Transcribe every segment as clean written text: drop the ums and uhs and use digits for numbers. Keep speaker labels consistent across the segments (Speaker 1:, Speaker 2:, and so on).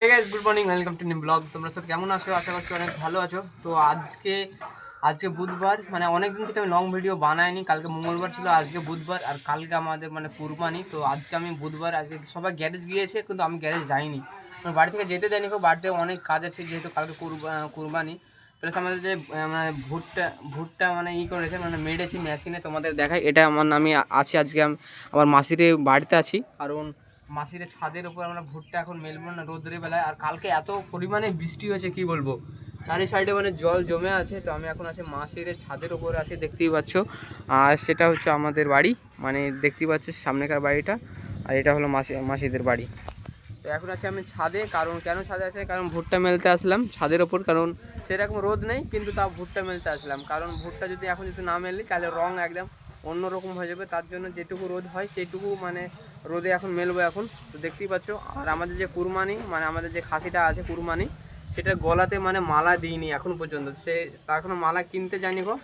Speaker 1: Hey guys good morning welcome to new blog. তোমরা সব কেমন আছো? আশা করছি অনেক ভালো আছো। তো আজকে আজকে বুধবার, মানে অনেক দিন থেকে আমি লং ভিডিও বানাইনি। কালকে মঙ্গলবার ছিল, আজকে বুধবার, আর কালকে আমাদের মানে কুরবানি। তো আজকে আমি বুধবার, আজকে সবাই গ্যারেজ গিয়েছে কিন্তু আমি গ্যারেজ যাইনি, আমার বাড়ি থেকে যেতে দেয়নি। বাড়িতে অনেক কাজ আছে যেহেতু কালকে কুরবানি। প্লাস আমাদের যে মানে ভুট্টা মানে করেছে, মানে মেরেছি মেশিনে, তোমাদের দেখাই। এটা আমি আছি আজকে, আমার মাসির বাড়িতে আছি, কারণ মাসির ছাদের উপর আমরা ভুট্টা এখন মেলবো না রোদ্রের বেলায়। আর কালকে এত পরিমাণে বৃষ্টি হয়েছে কি বলবো, চারি সাইডে মানে জল জমে আছে। তো আমি এখন আছি মাসির ছাদের উপরে আছি, দেখতেই পাচ্ছ। আর সেটা হচ্ছে আমাদের বাড়ি, মানে দেখতেই পাচ্ছ সামনেকার বাড়িটা, আর এটা হলো মাসিদের বাড়ি। তো এখন আছি আমি ছাদে, কারণ কেন ছাদে আছে, কারণ ভুট্টা মেলতে আসলাম ছাদের ওপর। কারণ সেরকম রোদ নেই কিন্তু তাও ভুট্টা মেলতে আসলাম, কারণ ভুট্টা যদি এখন যদি না মেলি তাহলে রং একদম অন্যরকম হয়ে যাবে। তার জন্য যেটুকু রোদ হয় সেইটুকু মানে রোদে এখন মেলবো এখন। তো দেখতেই পাচ্ছ। আর আমাদের যে কুরবানি, মানে আমাদের যে খাসিটা আছে কুরবানি, সেটা গলাতে মানে মালা দিইনি এখন পর্যন্ত। সে এখনও মালা কিনতে যায়নি গো।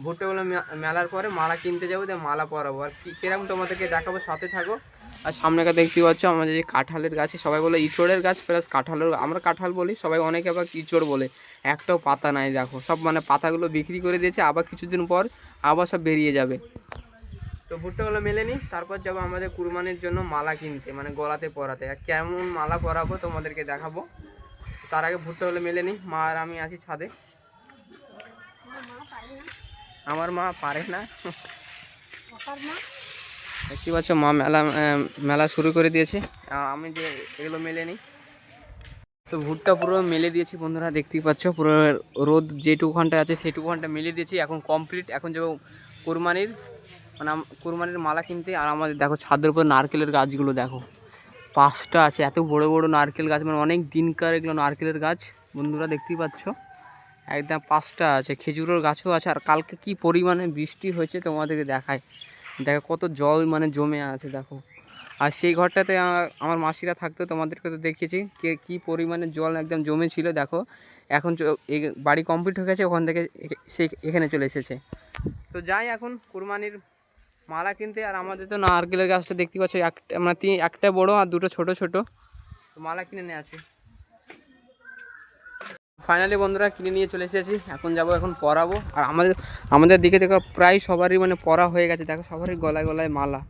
Speaker 1: ভুট্টাগুলো মেলার পরে মালা কিনতে যাবো, দিয়ে মালা পরাবো। আর কিরকম তোমাদেরকে দেখাবো, সাথে থাকো। আর সামনেটা দেখতে পাচ্ছ আমাদের যে কাঁঠালের গাছে, সবাই বলে ইঁচড়ের গাছ, প্লাস কাঁঠালের, আমরা কাঁঠাল বলি, সবাই অনেকে আবার ইঁচড় বলে। একটাও পাতা নাই দেখো, সব মানে পাতাগুলো বিক্রি করে দিয়েছে, আবার কিছুদিন পর আবার সব বেরিয়ে যাবে। তো ভুট্টাগুলো মেলে নিই, তারপর যাবো আমাদের কুরবানির জন্য মালা কিনতে, মানে গলাতে পরাতে। আর কেমন মালা পরাবো তোমাদেরকে দেখাবো। তার আগে ভুট্টাগুলো মেলে নিই। মা আর আমি আছি ছাদে। আমার মা পারে না, দেখতে পাচ্ছ মা মেলা শুরু করে দিয়েছে। আমি যে এগুলো মেলে নিই। তো ভুট্টা পুরো মেলে দিয়েছি বন্ধুরা, দেখতেই পাচ্ছ। পুরো রোদ যেটুকুখানটা আছে সেইটুকুখানটা মেলে দিয়েছি, এখন কমপ্লিট। এখন যাবো কুরবানির, মানে কুরবানির মালা কিনতে। আর আমাদের দেখো ছাদের উপর নারকেলের গাছগুলো দেখো, 5টা আছে, এত বড় বড় নারকেল গাছ, মানে অনেক দিনকার এগুলো নারকেলের গাছ বন্ধুরা, দেখতেই পাচ্ছ। একদম 5টা আছে, খেজুরের গাছও আছে। আর কালকে কি পরিমাণে বৃষ্টি হয়েছে তোমাদেরকে দেখায়, দেখো কত জল মানে জমে আছে দেখো। আর সেই ঘরটাতে আমার মাসিরা থাকতো, তোমাদেরকে তো দেখিয়েছি কী পরিমাণে জল একদম জমে ছিল দেখো। এখন বাড়ি কমপ্লিট হয়ে গেছে, ওখান থেকে এখানে চলে এসেছে। তো যাই এখন কুরবানির মালা কিনতে। আর আমাদের তো নারকেলের গাছটা দেখতে পাচ্ছ, একটা মানে একটা বড় আর দুটো ছোট ছোট। তো মালা কিনে নিয়ে আসি। ফাইনালি বন্ধুরা কিনে নিয়ে চলে এসেছি, এখন যাব, এখন পরাবো। আর আমাদের দিকে দেখো প্রায় সবারই মানে পরা হয়ে গেছে, দেখো সবারই গলায় গলায় মালা।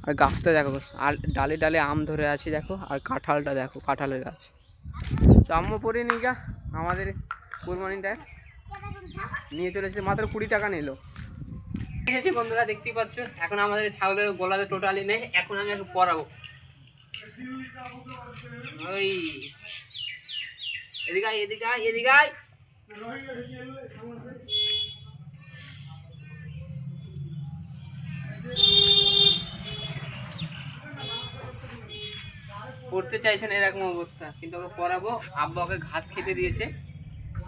Speaker 1: আর গাছটা দেখো, আর ডালে ডালে আম ধরে আছি দেখো। আর কাঁঠালটা দেখো, কাঁঠালের গাছ। তো আম্মু পরে নিগা আমাদের কুরবানিটায় নিয়ে চলে এসেছে, মাত্র 20 টাকা নিল। এসেছি বন্ধুরা, দেখতেই পাচ্ছ। এখন আমাদের ছাগলের গলাতে টোটালি নেই, এখন আমি একটু পরাবো। ওই এদিকে আয়, এদিকে আয়, এদিকে আয়। পড়তে চাইছেন এরকম অবস্থা, কিন্তু ওকে পরাবো। আব্বা ওকে ঘাস খেতে দিয়েছে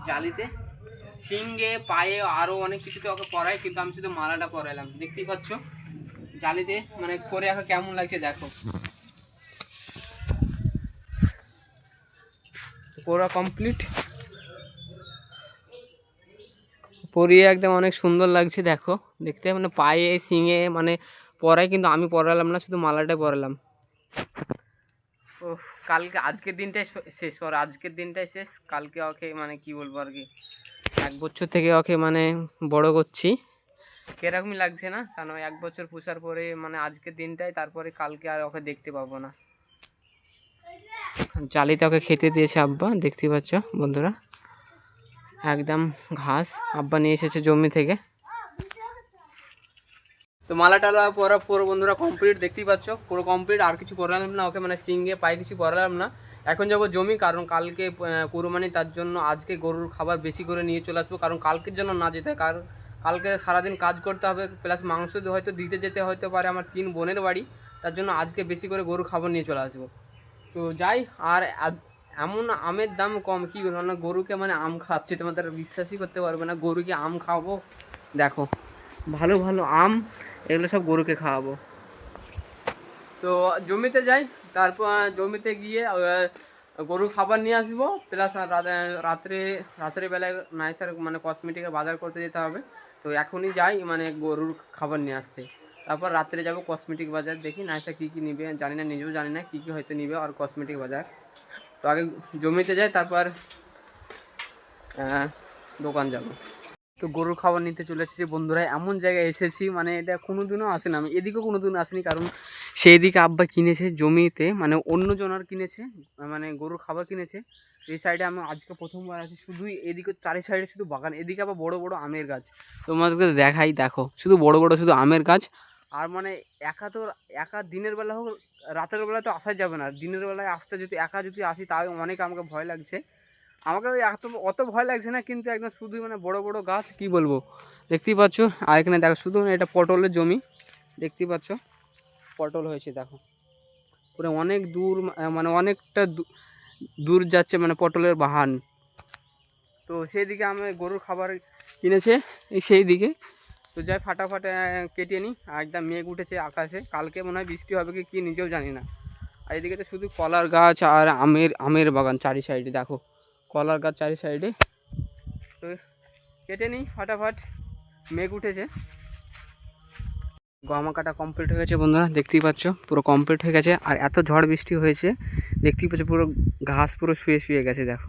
Speaker 1: জালিতে, সিঙ্গে পায়ে আরও অনেক কিছুতে ওকে পরাই, কিন্তু আমি শুধু মালাটা পরাইলাম। দেখতেই পাচ্ছ জালিতে, মানে পরে এখন কেমন লাগছে দেখো। পরা কমপ্লিট, পরিয়ে একদম অনেক সুন্দর লাগছে দেখো দেখতে, মানে পায়ে সিঙে মানে পরাই, কিন্তু আমি পরালাম না, শুধু মালাটাই পরালাম। ও কালকে আজকের দিনটাই শেষ, ওর আজকের দিনটাই শেষ। কালকে ওকে মানে কি বলবো আর কি, 1 বছর থেকে ওকে মানে বড় করছি, এরকমই লাগছে না? কারণ 1 বছর পুষার পরে মানে আজকের দিনটাই, তারপরে কালকে আর ওকে দেখতে পাবো না। জালিতে ওকে খেতে দিয়েছে আব্বা, দেখতে পাচ্ছ বন্ধুরা, একদম ঘাস আব্বা নিয়ে এসেছে জমি থেকে। তো মালা টালা পরা পুরো বন্ধুরা কমপ্লিট, দেখতেই পাচ্ছ পুরো কমপ্লিট। আর কিছু পরালাম না ওকে, মানে সিঙ্গে পায়ে কিছু পরালাম না। এখন যাবো জমি, কারণ কালকে কুরবানি, তার জন্য আজকে গরুর খাবার বেশি করে নিয়ে চলে আসবো, কারণ কালকের জন্য না যেতে হয়। কারণ কালকে সারাদিন কাজ করতে হবে, প্লাস মাংস হয়তো দিতে যেতে হতে পারে আমার 3 বোনের বাড়ি, তার জন্য আজকে বেশি করে গরুর খাবার নিয়ে চলে আসবো। তো যাই। আর এমন আমের দাম কম, কি বলবো না, গরুকে মানে আম খাচ্ছে, তোমাদের বিশ্বাসই করতে পারবে না, গরুকে আম খাওয়াবো দেখো, ভালো ভালো আম, এগুলো সব গরুকে খাওয়াবো। তো জমিতে যাই, তারপর জমিতে গিয়ে গরুর খাবার নিয়ে আসবো, প্লাস রাত্রে রাত্রেবেলায় নাইসার মানে কসমেটিকের বাজার করতে যেতে হবে। তো এখনই যাই মানে গরুর খাবার নিয়ে আসতে, তারপর রাত্রে যাব কসমেটিক বাজার, দেখি নাইসা কী কী নিবে, জানি না, নিজেও জানি না কী কী হয়তো নিবে। আর কসমেটিক বাজার তো আগে জমিতে যাই, তারপর দোকান যাব। তো গরুর খাবার নিতে চলে এসেছি বন্ধুরা, এমন জায়গায় এসেছি মানে এটা কোনোদিনও আসেনি, আমি এদিকেও কোনোদিনও আসিনি, কারণ সেই দিকে আব্বা কিনেছে জমিতে, মানে অন্য জনার কিনেছে, মানে গরুর খাবার কিনেছে। এই সাইডে আমি আজকে প্রথমবার আছি, শুধুই এদিকে চারি সাইডে শুধু বাগান, এদিকে আবার বড় বড় আমের গাছ, তোমাদেরকে দেখাই, দেখো শুধু বড় বড় শুধু আমের গাছ। আর মানে একা দিনের বেলা হোক রাতের বেলা তো আসা যাবে না, দিনের বেলায় আসতে যদি একা যদি আসি তাও অনেক আমাকে ভয় লাগছে। আমাকে ওই অত ভয় লাগছে না, কিন্তু একদম শুধুই মানে বড় বড় গাছ, কি বলবো, দেখতেই পাচ্ছ। আর এখানে দেখো শুধু মানে এটা পটলের জমি, দেখতেই পাচ্ছ পটল হয়েছে দেখো, পুরো অনেক দূর, মানে অনেকটা দূর যাচ্ছে মানে পটলের বাহান। তো সেই দিকে আমি গরুর খাবার কিনেছে সেই দিকে, তো যাই ফাটাফাট কেটে নিই। আর একদম মেঘ উঠেছে আকাশে, কালকে মনে হয় বৃষ্টি হবে কি নিজেও জানি না। আর এদিকে তো শুধু কলার গাছ আর আমের বাগান চারি সাইডে, দেখো কলার গাছ চারি সাইডে। তো কেটে নিই ফাটাফাট, মেঘ উঠেছে। গম কাটা কমপ্লিট হয়ে গেছে বন্ধুরা, দেখতেই পাচ্ছ পুরো কমপ্লিট হয়ে গেছে। আর এত ঝড় বৃষ্টি হয়েছে দেখতেই পাচ্ছ, পুরো ঘাস পুরো শুয়ে গেছে দেখো।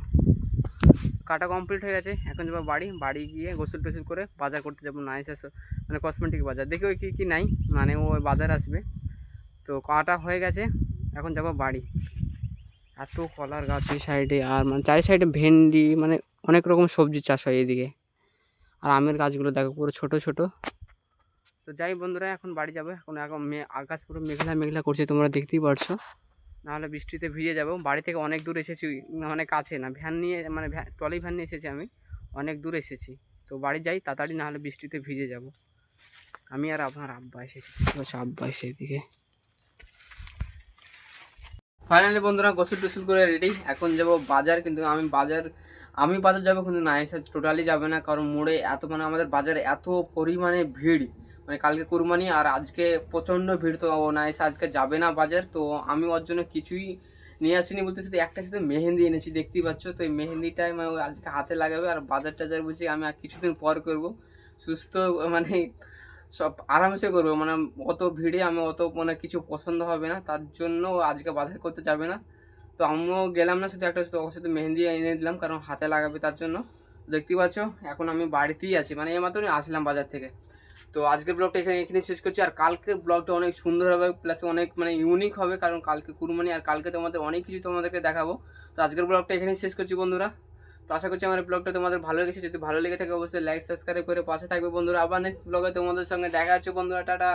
Speaker 1: কাটা কমপ্লিট হয়ে গেছে, এখন যাবো বাড়ি গিয়ে গোসল টোসল করে বাজার করতে যাবো, নাইস মানে কসমেটিক বাজার, দেখি ওই কী নাই, মানে ও বাজার আসবে। তো কাটা হয়ে গেছে, এখন যাবো বাড়ি। এত কলার গাছ এই সাইডে, আর মানে চারি সাইডে ভেন্ডি, মানে অনেক রকম সবজি চাষ হয় এদিকে। আর আমের গাছগুলো দেখো পুরো ছোট ছোট। তো যাই বন্ধুরা, এখন বাড়ি যাবো। এখন আকাশ পুরো মেঘলা মেঘলা করছে, তোমরা দেখতেই পারছো, নাহলে বৃষ্টিতে ভিজে যাবো। বাড়ি থেকে অনেক দূর এসেছি, মানে কাছে না, ভ্যান নিয়ে মানে ট্রলি ভ্যান নিয়ে এসেছি, আমি অনেক দূর এসেছি। তো বাড়ি যাই তাড়াতাড়ি, নাহলে বৃষ্টিতে ভিজে যাব। আমি আর আপনার আব্বা এসেছি, আব্বা এসে এদিকে। ফাইনালি বন্ধুরা গোসল টোসল করে রেডি, এখন যাব বাজার। কিন্তু আমি বাজার যাবো, কিন্তু নাইসা টোটালি যাবে না, কারণ মোড়ে এত মানে আমাদের বাজারে এত পরিমাণে ভিড়, মানে কালকে কুরবানি আর আজকে প্রচণ্ড ভিড়। তো নাইসা আজকে যাবে না বাজার, তো আমি ওর জন্য কিছুই নিয়ে আসিনি, বলতেছি তো একটা সাথে মেহেন্দি এনেছি, দেখতেই পাচ্ছ। তো এই মেহেন্দিটাই মানে আজকে হাতে লাগাবে, আর বাজার টাজার বুঝি আমি আর কিছুদিন পর করবো, সুস্থ মানে সব আরামসে করবো। মানে অত ভিড়ে আমি অত মানে কিছু পছন্দ হবে না, তার জন্য আজকে বাজার করতে যাবে না। তো আমিও গেলাম না, শুধু একটা ওর সাথে মেহেন্দি এনে দিলাম, কারণ হাতে লাগাবে তার জন্য। দেখতেই পাচ্ছ এখন আমি বাড়িতেই আছি, মানে এইমাত্রই আসলাম বাজার থেকে। তো আজকের ব্লগটা এখানে শেষ করছি। আর কালকের ব্লগটা অনেক সুন্দর হবে, প্লাস অনেক মানে ইউনিক হবে, কারণ কালকে কুরবানি, আর কালকে তোমাদের অনেক কিছু তোমাদেরকে দেখাবো। তো আজকের ব্লগটা এখানেই শেষ করছি বন্ধুরা। তো আশা করছি আমার ব্লগটা তোমাদের ভালো লেগেছে, যদি ভালো লেগে থাকে অবশ্যই লাইক সাবস্ক্রাইব করে পাশে থাকবে বন্ধুরা। আবার নেক্সট ব্লগে তোমাদের সঙ্গে দেখা হচ্ছে বন্ধুরা, টাটা।